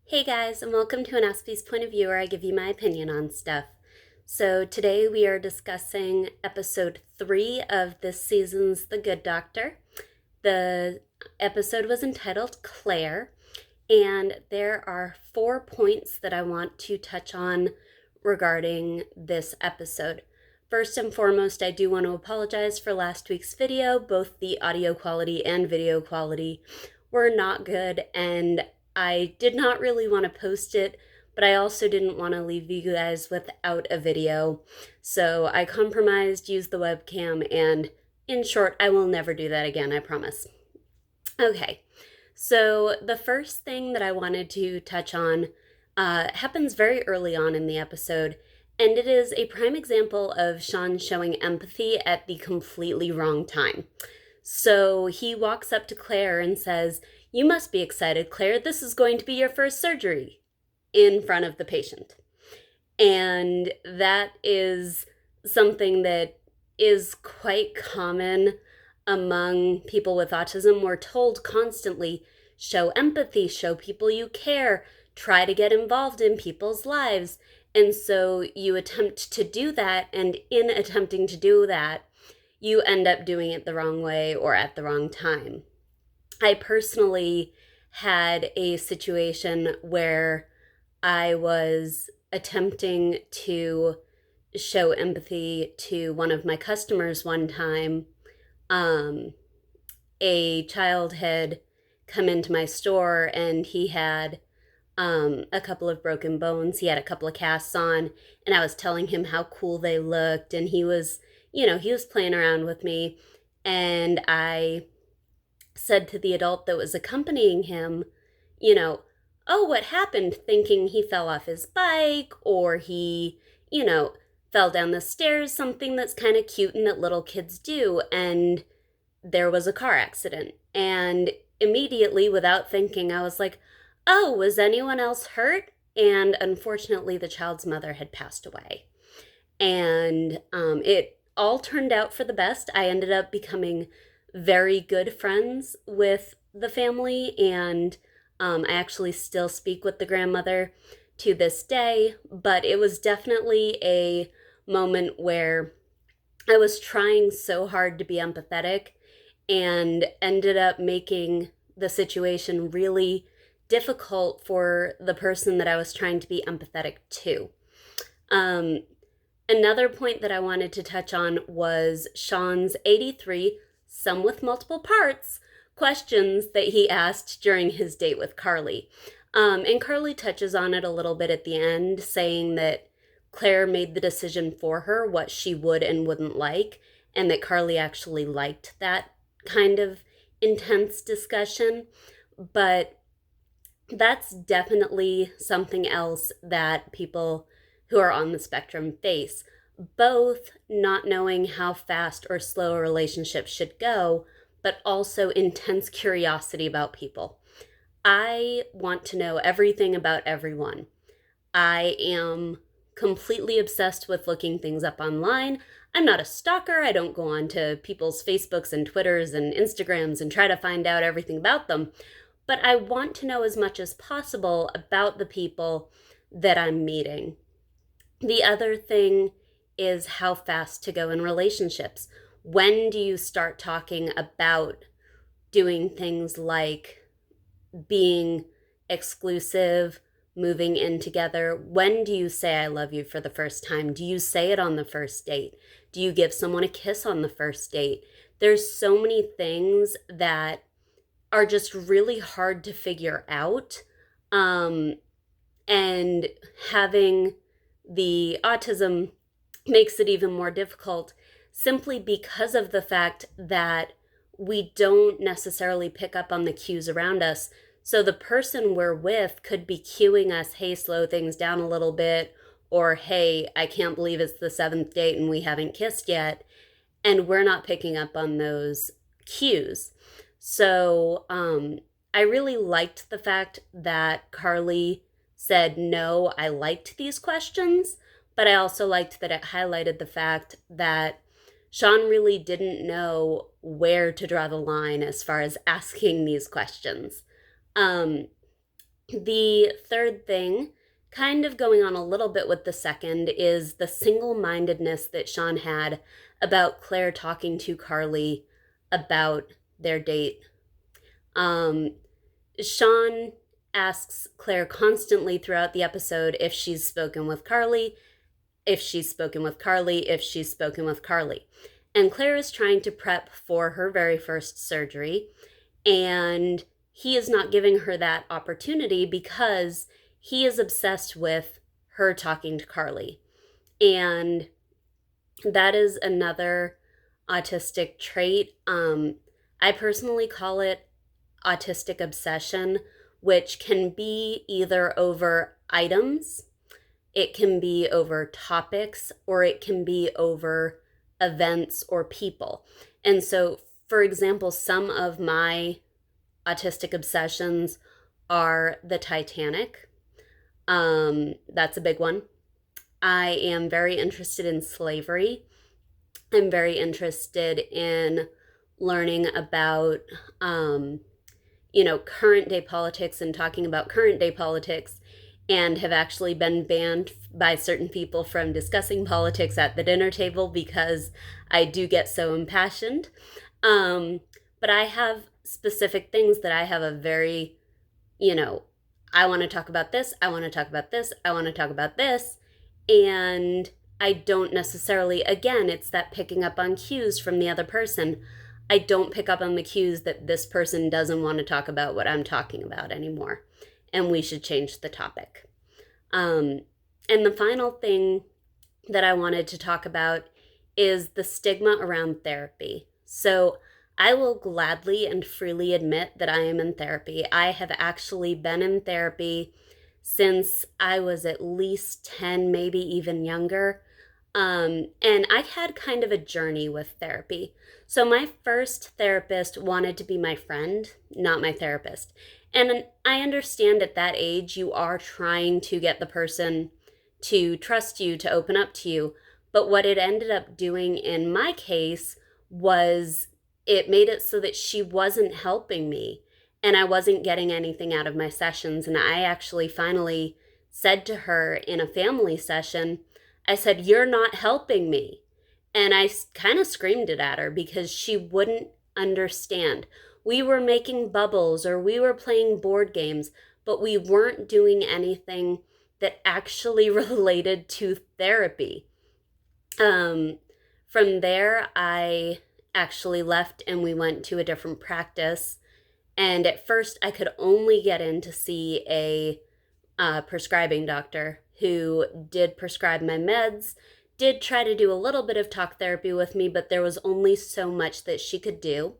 Hey guys, and welcome to an Aspie's Point of View, where I give you my opinion on stuff. So today we are discussing episode 3 of this season's The Good Doctor. The episode was entitled Claire, and there are 4 points that I want to touch on regarding this episode. First and foremost, I do want to apologize for last week's video. Both the audio quality and video quality were not good, and I did not really want to post it, but I also didn't want to leave you guys without a video. So I compromised, used the webcam, and in short, I will never do that again, I promise. Okay, so the first thing that I wanted to touch on happens very early on in the episode, and it is a prime example of Sean showing empathy at the completely wrong time. So he walks up to Claire and says, "You must be excited, Claire. This is going to be your first surgery," in front of the patient. And that is something that is quite common among people with autism. We're told constantly, show empathy, show people you care, try to get involved in people's lives. And so you attempt to do that, and in attempting to do that, you end up doing it the wrong way or at the wrong time. I personally had a situation where I was attempting to show empathy to one of my customers one time. A child had come into my store and he had a couple of broken bones. He had a couple of casts on, and I was telling him how cool they looked, and he was playing around with me, and I said to the adult that was accompanying him, "Oh, what happened?" thinking he fell off his bike or he, fell down the stairs, something that's kind of cute and that little kids do. And there was a car accident. And immediately, without thinking, I was like, "Oh, was anyone else hurt?" And unfortunately, the child's mother had passed away. And it all turned out for the best. I ended up becoming very good friends with the family, and I actually still speak with the grandmother to this day. But it was definitely a moment where I was trying so hard to be empathetic and ended up making the situation really difficult for the person that I was trying to be empathetic to. Another point that I wanted to touch on was Sean's 83, some with multiple parts, questions that he asked during his date with Carly. And Carly touches on it a little bit at the end, saying that Claire made the decision for her what she would and wouldn't like, and that Carly actually liked that kind of intense discussion. But that's definitely something else that people who are on the spectrum face, both not knowing how fast or slow a relationship should go, but also intense curiosity about people. I want to know everything about everyone. I am completely obsessed with looking things up online. I'm not a stalker. I don't go on to people's Facebooks and Twitters and Instagrams and try to find out everything about them. But I want to know as much as possible about the people that I'm meeting. The other thing is how fast to go in relationships. When do you start talking about doing things like being exclusive, moving in together? When do you say "I love you" for the first time? Do you say it on the first date? Do you give someone a kiss on the first date? There's so many things that are just really hard to figure out. And having the autism makes it even more difficult, simply because of the fact that we don't necessarily pick up on the cues around us. So the person we're with could be cueing us, "Hey, slow things down a little bit," or "Hey, I can't believe it's the 7th date and we haven't kissed yet." And we're not picking up on those cues. So I really liked the fact that Carly said, "No, I liked these questions," but I also liked that it highlighted the fact that Sean really didn't know where to draw the line as far as asking these questions. The third thing, kind of going on a little bit with the second, is the single-mindedness that Sean had about Claire talking to Carly about their date. Sean asks Claire constantly throughout the episode if she's spoken with Carly, if she's spoken with Carly, if she's spoken with Carly. And Claire is trying to prep for her very first surgery, and he is not giving her that opportunity because he is obsessed with her talking to Carly. And that is another autistic trait. I personally call it autistic obsession, which can be either over items, it can be over topics, or it can be over events or people. And so, for example, some of my autistic obsessions are the Titanic. That's a big one. I am very interested in slavery. I'm very interested in learning about, current day politics and talking about current day politics, and have actually been banned by certain people from discussing politics at the dinner table because I do get so impassioned. But I have specific things that I have a very, I want to talk about this, I want to talk about this, I want to talk about this. And I don't necessarily, again, it's that picking up on cues from the other person. I don't pick up on the cues that this person doesn't want to talk about what I'm talking about anymore, and we should change the topic. And the final thing that I wanted to talk about is the stigma around therapy. So I will gladly and freely admit that I am in therapy. I have actually been in therapy since I was at least 10, maybe even younger. And I had kind of a journey with therapy. So my first therapist wanted to be my friend, not my therapist. And I understand at that age, you are trying to get the person to trust you, to open up to you. But what it ended up doing in my case was it made it so that she wasn't helping me and I wasn't getting anything out of my sessions. And I actually finally said to her in a family session, I said, "You're not helping me." And I kind of screamed it at her because she wouldn't understand. We were making bubbles or we were playing board games, but we weren't doing anything that actually related to therapy. From there, I actually left and we went to a different practice. And at first, I could only get in to see a prescribing doctor who did prescribe my meds, did try to do a little bit of talk therapy with me, but there was only so much that she could do.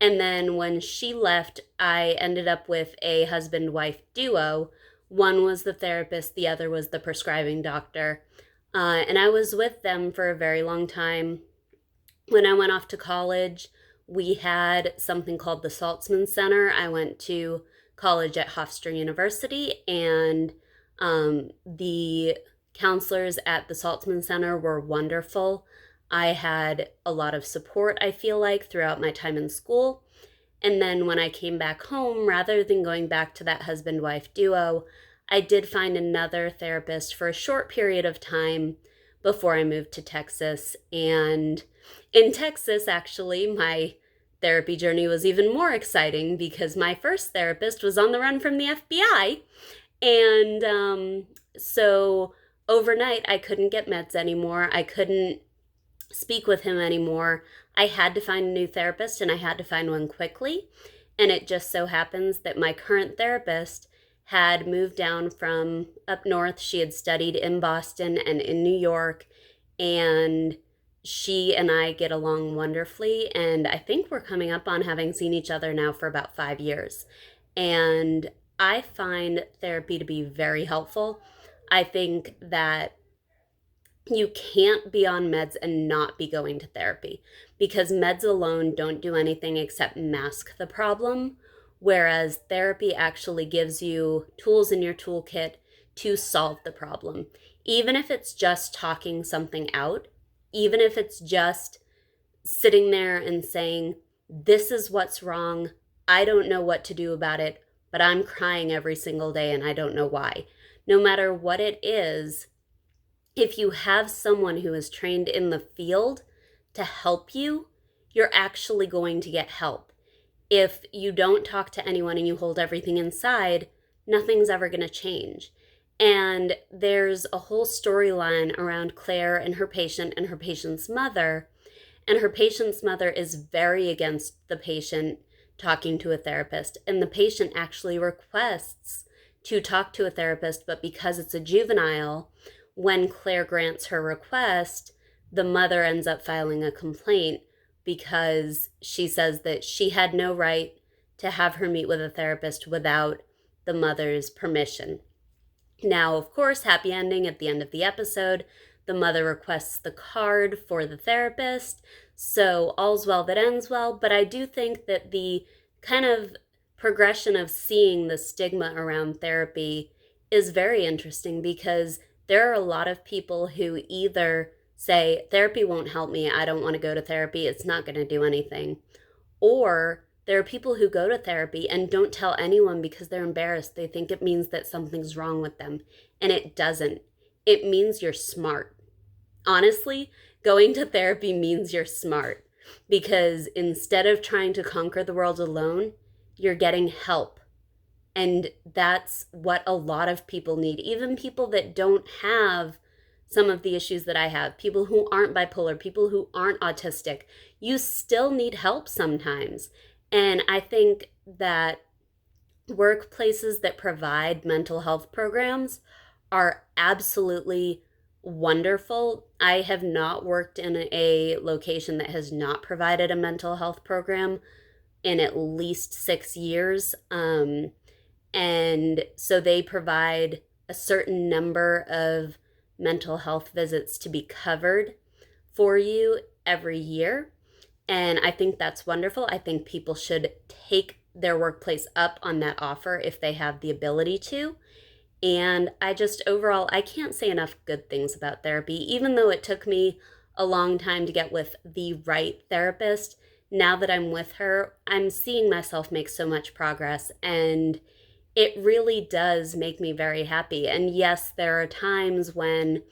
And then when she left, I ended up with a husband-wife duo. One was the therapist, the other was the prescribing doctor. And I was with them for a very long time. When I went off to college, we had something called the Saltzman Center. I went to college at Hofstra University, and the counselors at the Saltzman Center were wonderful. I had a lot of support, I feel like, throughout my time in school. And then when I came back home, rather than going back to that husband-wife duo, I did find another therapist for a short period of time before I moved to Texas. And in Texas, actually, my therapy journey was even more exciting because my first therapist was on the run from the FBI. And so overnight, I couldn't get meds anymore. I couldn't speak with him anymore. I had to find a new therapist, and I had to find one quickly. And it just so happens that my current therapist had moved down from up north. She had studied in Boston and in New York, and she and I get along wonderfully. And I think we're coming up on having seen each other now for about 5 years. And I find therapy to be very helpful. I think that you can't be on meds and not be going to therapy because meds alone don't do anything except mask the problem, whereas therapy actually gives you tools in your toolkit to solve the problem. Even if it's just talking something out, even if it's just sitting there and saying, "This is what's wrong. I don't know what to do about it, but I'm crying every single day and I don't know why. No matter what it is, if you have someone who is trained in the field to help you, you're actually going to get help. If you don't talk to anyone and you hold everything inside, nothing's ever going to change. And there's a whole storyline around Claire and her patient's mother. And her patient's mother is very against the patient talking to a therapist. And the patient actually requests to talk to a therapist, but because it's a juvenile, when Claire grants her request, the mother ends up filing a complaint because she says that she had no right to have her meet with a therapist without the mother's permission. Now, of course, happy ending at the end of the episode. The mother requests the card for the therapist, so all's well that ends well. But I do think that the kind of progression of seeing the stigma around therapy is very interesting, because there are a lot of people who either say, therapy won't help me, I don't want to go to therapy, it's not going to do anything. Or there are people who go to therapy and don't tell anyone because they're embarrassed. They think it means that something's wrong with them, and it doesn't. It means you're smart. Honestly, going to therapy means you're smart, because instead of trying to conquer the world alone, you're getting help. And that's what a lot of people need. Even people that don't have some of the issues that I have, people who aren't bipolar, people who aren't autistic, you still need help sometimes. And I think that workplaces that provide mental health programs are absolutely wonderful. I have not worked in a location that has not provided a mental health program in at least 6 years. And so they provide a certain number of mental health visits to be covered for you every year. And I think that's wonderful. I think people should take their workplace up on that offer if they have the ability to. And overall, I can't say enough good things about therapy. Even though it took me a long time to get with the right therapist, now that I'm with her, I'm seeing myself make so much progress, and it really does make me very happy. And yes, there are times when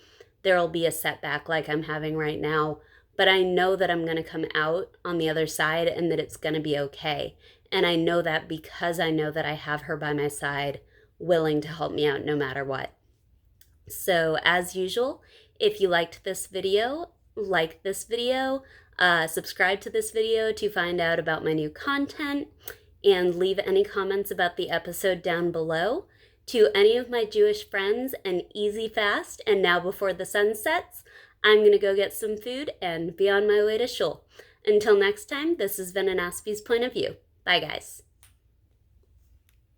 there'll be a setback like I'm having right now, but I know that I'm going to come out on the other side and that it's going to be okay. And I know that because I know that I have her by my side, willing to help me out no matter what. So as usual, if you liked this video, like this video, subscribe to this video to find out about my new content, and leave any comments about the episode down below. To any of my Jewish friends, an easy fast, and now before the sun sets, I'm going to go get some food and be on my way to shul. Until next time, this has been an Aspie's Point of View. Bye, guys.